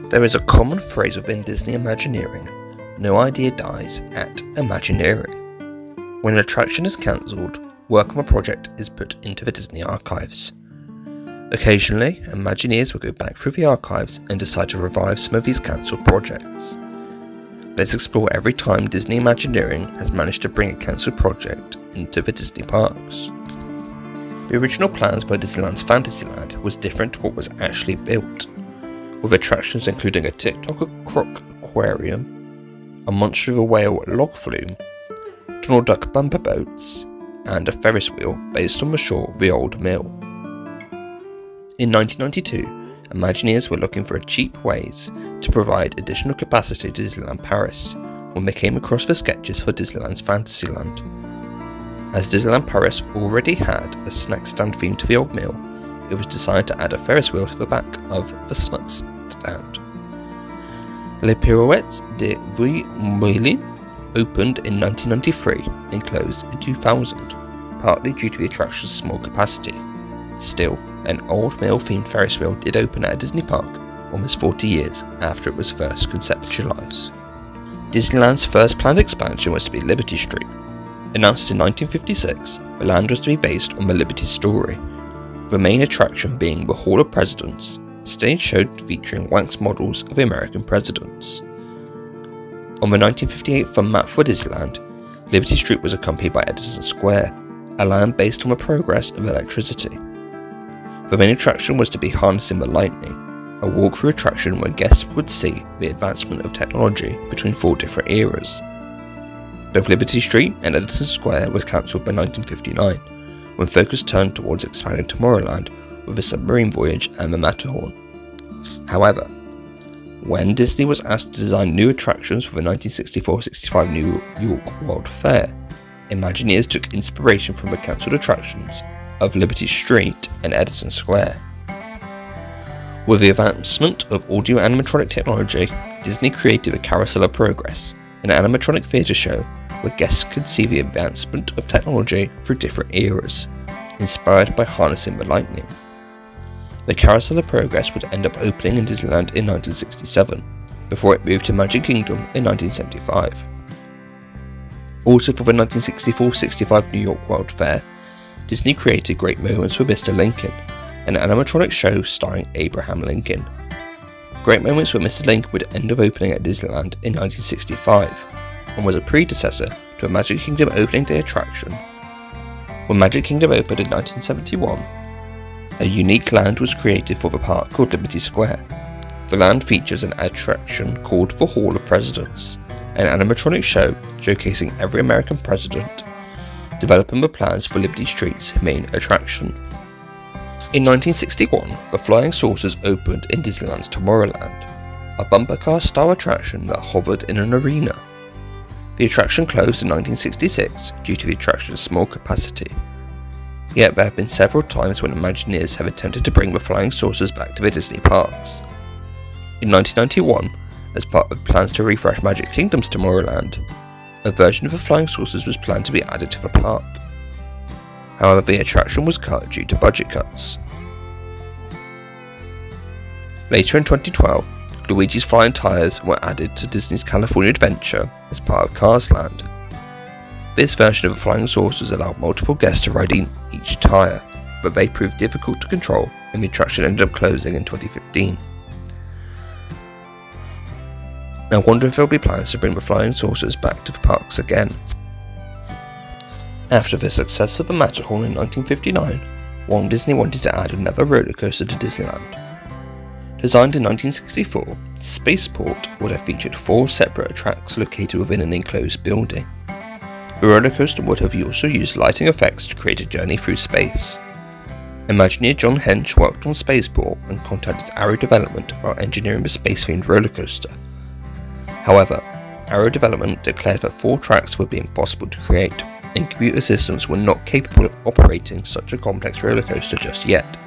There is a common phrase within Disney Imagineering: no idea dies at Imagineering. When an attraction is cancelled, work on a project is put into the Disney archives. Occasionally, Imagineers will go back through the archives and decide to revive some of these cancelled projects. Let's explore every time Disney Imagineering has managed to bring a cancelled project into the Disney parks. The original plans for Disneyland's Fantasyland was different to what was actually built, with attractions including a Tick-Tock Croc aquarium, a Monster of a Whale log flume, Donald Duck bumper boats, and a Ferris wheel based on the shore of the old mill. In 1992, Imagineers were looking for cheap ways to provide additional capacity to Disneyland Paris when they came across the sketches for Disneyland's Fantasyland. As Disneyland Paris already had a snack stand theme to the old mill, it was decided to add a Ferris wheel to the back of the snack stand. Les Pirouettes de Vuille opened in 1993 and closed in 2000, partly due to the attraction's small capacity. Still, an old mill themed Ferris wheel did open at a Disney park almost 40 years after it was first conceptualized. Disneyland's first planned expansion was to be Liberty Street. Announced in 1956, the land was to be based on the Liberty story, the main attraction being the Hall of Presidents, a stage show featuring wax models of the American presidents. On the 1958 fund map for Disneyland, Liberty Street was accompanied by Edison Square, a land based on the progress of electricity. The main attraction was to be Harnessing the Lightning, a walkthrough attraction where guests would see the advancement of technology between 4 different eras. Both Liberty Street and Edison Square was cancelled by 1959, when focus turned towards expanding Tomorrowland with the submarine voyage and the Matterhorn. However, when Disney was asked to design new attractions for the 1964-65 New York World Fair, Imagineers took inspiration from the cancelled attractions of Liberty Street and Edison Square. With the advancement of audio animatronic technology, Disney created a Carousel of Progress, an animatronic theatre show where guests could see the advancement of technology through different eras, inspired by Harnessing the Lightning. The Carousel of Progress would end up opening in Disneyland in 1967, before it moved to Magic Kingdom in 1975. Also for the 1964-65 New York World Fair, Disney created Great Moments with Mr. Lincoln, an animatronic show starring Abraham Lincoln. Great Moments with Mr. Lincoln would end up opening at Disneyland in 1965, and was a predecessor to a Magic Kingdom opening day attraction. When Magic Kingdom opened in 1971, a unique land was created for the park called Liberty Square. The land features an attraction called the Hall of Presidents, an animatronic show showcasing every American president, developing the plans for Liberty Street's main attraction. In 1961, the Flying Saucers opened in Disneyland's Tomorrowland, a bumper car style attraction that hovered in an arena. The attraction closed in 1966 due to the attraction's small capacity. Yet there have been several times when Imagineers have attempted to bring the Flying Saucers back to the Disney parks. In 1991, as part of plans to refresh Magic Kingdom's Tomorrowland, a version of the Flying Saucers was planned to be added to the park. However, the attraction was cut due to budget cuts. Later in 2012, Luigi's Flying Tires were added to Disney's California Adventure as part of Cars Land. This version of the Flying Saucers allowed multiple guests to ride in each tire, but they proved difficult to control and the attraction ended up closing in 2015. I wonder if there will be plans to bring the Flying Saucers back to the parks again. After the success of the Matterhorn in 1959, Walt Disney wanted to add another roller coaster to Disneyland. Designed in 1964, Spaceport would have featured 4 separate tracks located within an enclosed building. The roller coaster would have also used lighting effects to create a journey through space. Imagineer John Hench worked on Spaceport and contacted Arrow Development about engineering the space-themed roller coaster. However, Arrow Development declared that 4 tracks would be impossible to create, and computer systems were not capable of operating such a complex roller coaster just yet,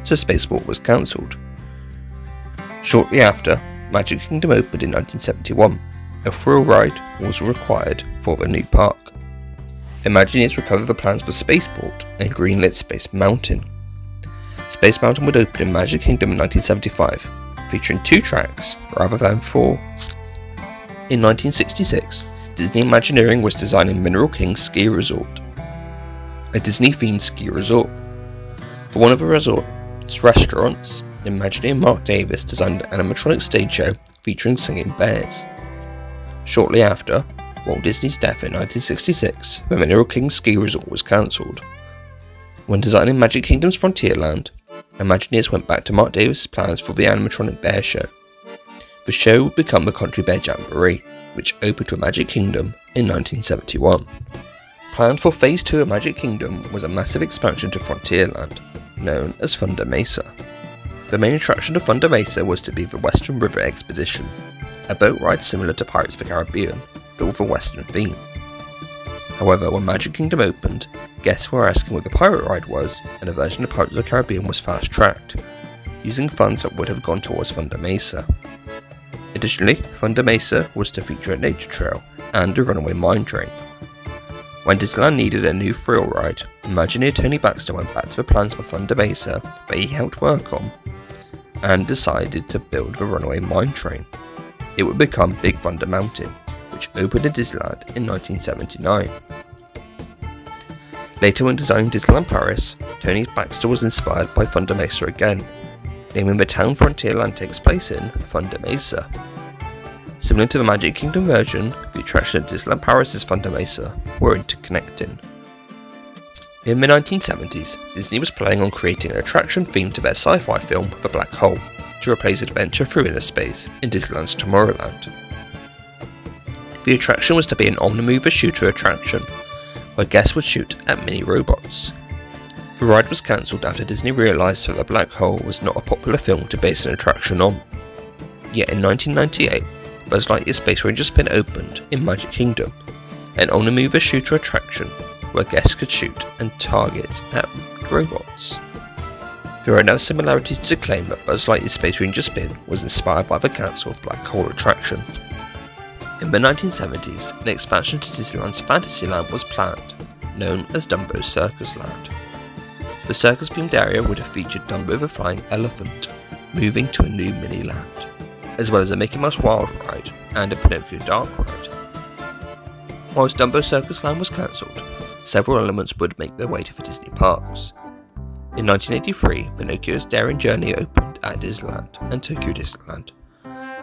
so Spaceport was cancelled. Shortly after, Magic Kingdom opened in 1971. A thrill ride was required for the new park. Imagineers recovered the plans for Spaceport and greenlit Space Mountain. Space Mountain would open in Magic Kingdom in 1975, featuring 2 tracks rather than 4. In 1966, Disney Imagineering was designing Mineral Kings Ski Resort, a Disney-themed ski resort. For one of the resort's restaurants, Imagineer Mark Davis designed an animatronic stage show featuring singing bears. Shortly after Walt Disney's death in 1966, the Mineral Kings Ski Resort was cancelled. When designing Magic Kingdom's Frontierland, Imagineers went back to Mark Davis' plans for the animatronic bear show. The show would become the Country Bear Jamboree, which opened to Magic Kingdom in 1971. Planned for Phase 2 of Magic Kingdom was a massive expansion to Frontierland, known as Thunder Mesa. The main attraction of Thunder Mesa was to be the Western River Expedition, a boat ride similar to Pirates of the Caribbean, but with a Western theme. However, when Magic Kingdom opened, guests were asking what the pirate ride was, and a version of Pirates of the Caribbean was fast-tracked, using funds that would have gone towards Thunder Mesa. Additionally, Thunder Mesa was to feature a nature trail and a runaway mine train. When Disneyland needed a new thrill ride, Imagineer Tony Baxter went back to the plans for Thunder Mesa that he helped work on, and decided to build the runaway mine train. It would become Big Thunder Mountain, which opened in Disneyland in 1979. Later, when designing Disneyland Paris, Tony Baxter was inspired by Thunder Mesa again, naming the town Frontierland takes place in Thunder Mesa. Similar to the Magic Kingdom version, the attraction at Disneyland Paris' Thunder Mesa were interconnecting. In the 1970s, Disney was planning on creating an attraction themed to their sci-fi film The Black Hole, to replace Adventure Through Inner Space in Disneyland's Tomorrowland. The attraction was to be an Omnimover shooter attraction, where guests would shoot at mini robots. The ride was cancelled after Disney realised that The Black Hole was not a popular film to base an attraction on. Yet in 1998, Buzz Lightyear's Space Ranger Spin opened in Magic Kingdom, an Omnimover shooter attraction where guests could shoot and target at robots. There are no similarities to claim that Buzz Lightyear's Space Ranger Spin was inspired by the cancelled Black Hole attraction. In the 1970s, an expansion to Disneyland's Fantasyland was planned, known as Dumbo's Circus Land. The circus-themed area would have featured Dumbo the Flying Elephant, moving to a new mini-land, as well as a Mickey Mouse Wild Ride and a Pinocchio Dark Ride. Whilst Dumbo Circus Land was cancelled, several elements would make their way to the Disney parks. In 1983, Pinocchio's Daring Journey opened at Disneyland and Tokyo Disneyland,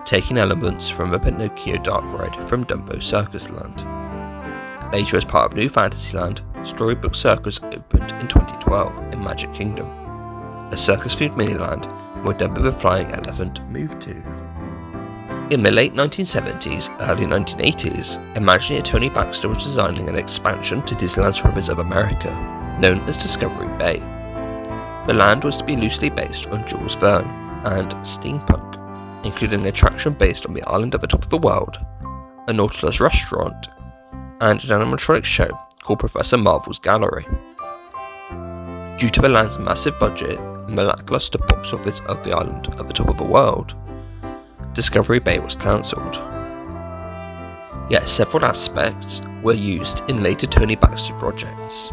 taking elements from the Pinocchio Dark Ride from Dumbo Circus Land. Later, as part of New Fantasyland, Storybook Circus opened in 2012 in Magic Kingdom, a circus-themed mini-land where Dumbo the Flying Elephant moved to. In the late 1970s, early 1980s, Imagineer Tony Baxter was designing an expansion to Disneyland's Rivers of America, known as Discovery Bay. The land was to be loosely based on Jules Verne and steampunk, including an attraction based on the island at the top of the world, a Nautilus restaurant, and an animatronic show called Professor Marvel's Gallery. Due to the land's massive budget and the lackluster box office of the island at the top of the world, Discovery Bay was cancelled. Yet several aspects were used in later Tony Baxter projects.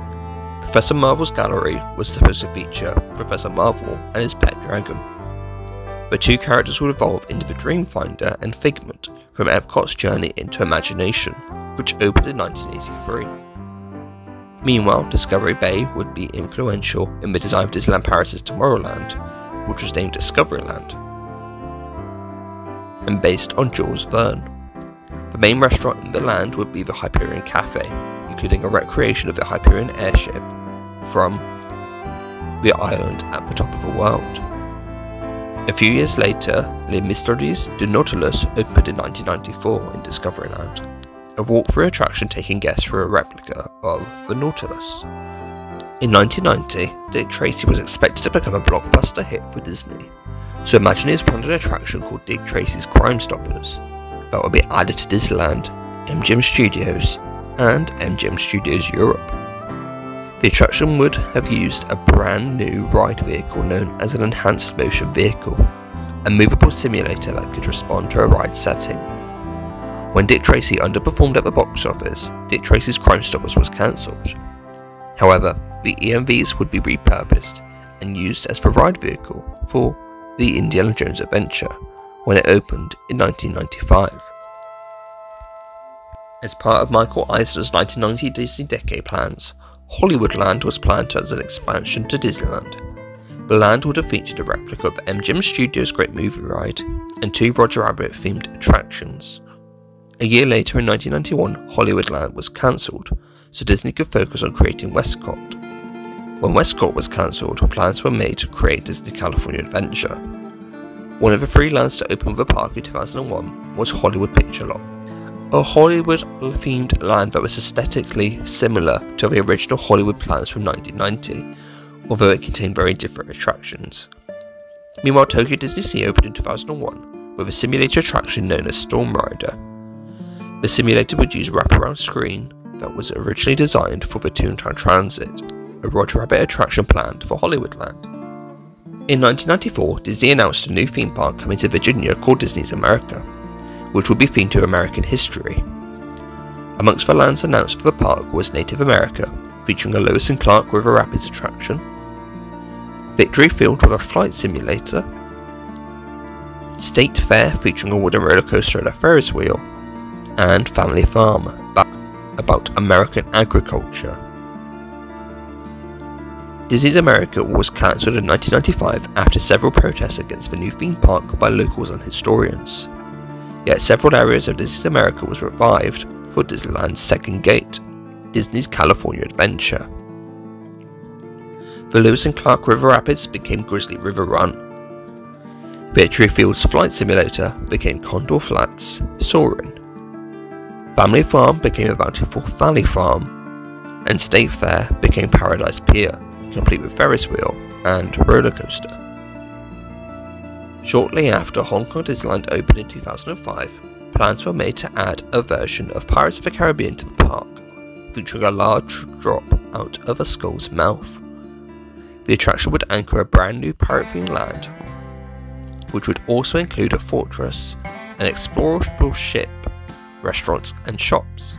Professor Marvel's Gallery was supposed to feature Professor Marvel and his pet dragon. The two characters would evolve into the Dreamfinder and Figment from Epcot's Journey into Imagination, which opened in 1983. Meanwhile, Discovery Bay would be influential in the design of Disneyland Paris' Tomorrowland, which was named Discoveryland, and based on Jules Verne. The main restaurant in the land would be the Hyperion Cafe, including a recreation of the Hyperion airship from the island at the top of the world. A few years later, Les Mystères du Nautilus opened in 1994 in Discoveryland, a walkthrough attraction taking guests through a replica of the Nautilus. In 1990, Dick Tracy was expected to become a blockbuster hit for Disney, so Imagineers planned an attraction called Dick Tracy's Crime Stoppers that would be added to Disneyland, MGM Studios, and MGM Studios Europe. The attraction would have used a brand new ride vehicle known as an Enhanced Motion Vehicle, a movable simulator that could respond to a ride setting. When Dick Tracy underperformed at the box office, Dick Tracy's Crime Stoppers was cancelled. However, the EMVs would be repurposed and used as the ride vehicle for the Indiana Jones Adventure, when it opened in 1995. As part of Michael Eisner's 1990 Disney Decade plans, Hollywoodland was planned as an expansion to Disneyland. The land would have featured a replica of MGM Studios' Great Movie Ride and 2 Roger Rabbit themed attractions. A year later in 1991, Hollywoodland was cancelled, so Disney could focus on creating Westcott. When Westcott was cancelled, plans were made to create Disney California Adventure. One of the 3 lands to open with a park in 2001 was Hollywood Picture Lot, a Hollywood-themed land that was aesthetically similar to the original Hollywood plans from 1990, although it contained very different attractions. Meanwhile, Tokyo Disney Sea opened in 2001 with a simulator attraction known as Storm Rider. The simulator would use a wraparound screen that was originally designed for the Toontown Transit, a Roger Rabbit attraction planned for Hollywoodland. In 1994, Disney announced a new theme park coming to Virginia called Disney's America, which would be themed to American history. Amongst the lands announced for the park was Native America, featuring a Lewis and Clark River Rapids attraction, Victory Field with a flight simulator, State Fair featuring a wooden roller coaster and a Ferris wheel, and Family Farm, about American agriculture. Disney's America was cancelled in 1995 after several protests against the new theme park by locals and historians. Yet several areas of Disney's America was revived for Disneyland's second gate, Disney's California Adventure. The Lewis and Clark River Rapids became Grizzly River Run. Victory Field's flight simulator became Condor Flats Soarin'. Family Farm became a Bountiful Valley Farm, and State Fair became Paradise Pier, complete with Ferris wheel and roller coaster. Shortly after Hong Kong Disneyland opened in 2005, plans were made to add a version of Pirates of the Caribbean to the park, featuring a large drop out of a skull's mouth. The attraction would anchor a brand new pirate-themed land, which would also include a fortress, an explorable ship, restaurants and shops.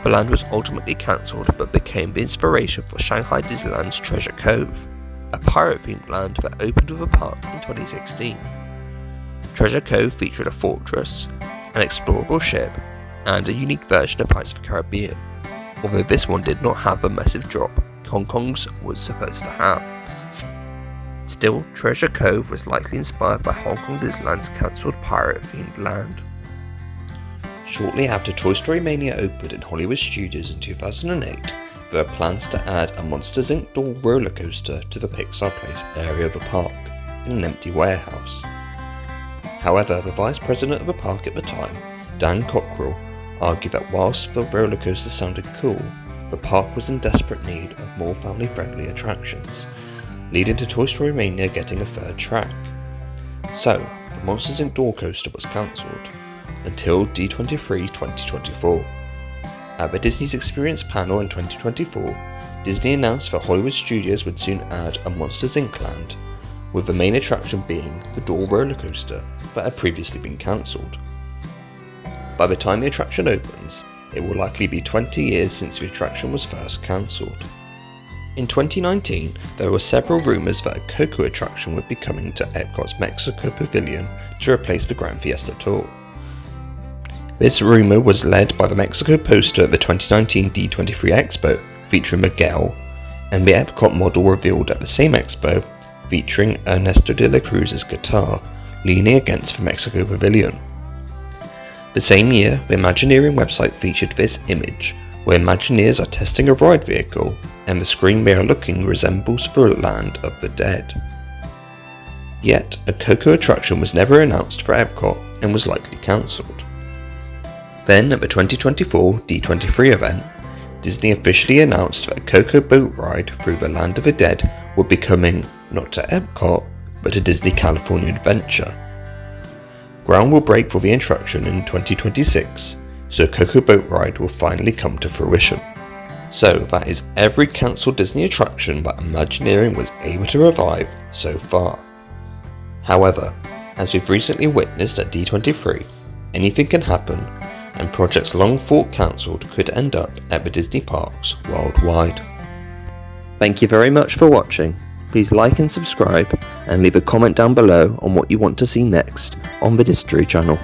The land was ultimately cancelled but became the inspiration for Shanghai Disneyland's Treasure Cove, a pirate-themed land that opened with a park in 2016. Treasure Cove featured a fortress, an explorable ship, and a unique version of Pirates of the Caribbean, although this one did not have the massive drop Hong Kong's was supposed to have. Still, Treasure Cove was likely inspired by Hong Kong Disneyland's cancelled pirate-themed land. Shortly after Toy Story Mania opened in Hollywood Studios in 2008, there were plans to add a Monsters Inc. doll roller coaster to the Pixar Place area of the park, in an empty warehouse. However, the vice president of the park at the time, Dan Cockrell, argued that whilst the roller coaster sounded cool, the park was in desperate need of more family-friendly attractions, leading to Toy Story Mania getting a third track. So, the Monsters Inc. doll coaster was cancelled, until D23 2024. At the Disney's Experience panel in 2024, Disney announced that Hollywood Studios would soon add a Monsters Inc. land, with the main attraction being the doll roller coaster that had previously been cancelled. By the time the attraction opens, it will likely be 20 years since the attraction was first cancelled. In 2019, there were several rumours that a Coco attraction would be coming to Epcot's Mexico Pavilion to replace the Grand Fiesta Tour. This rumour was led by the Mexico poster at the 2019 D23 Expo featuring Miguel, and the Epcot model revealed at the same expo featuring Ernesto de la Cruz's guitar leaning against the Mexico Pavilion. The same year, the Imagineering website featured this image, where Imagineers are testing a ride vehicle and the screen they are looking resembles the Land of the Dead. Yet, a Coco attraction was never announced for Epcot and was likely cancelled. Then, at the 2024 D23 event, Disney officially announced that a Coco boat ride through the Land of the Dead would be coming not to Epcot, but to Disney California Adventure. Ground will break for the attraction in 2026, so a Coco boat ride will finally come to fruition. So that is every cancelled Disney attraction that Imagineering was able to revive so far. However, as we've recently witnessed at D23, anything can happen, and projects long thought cancelled could end up at the Disney parks worldwide. Thank you very much for watching. Please like and subscribe, and leave a comment down below on what you want to see next on the Distory channel.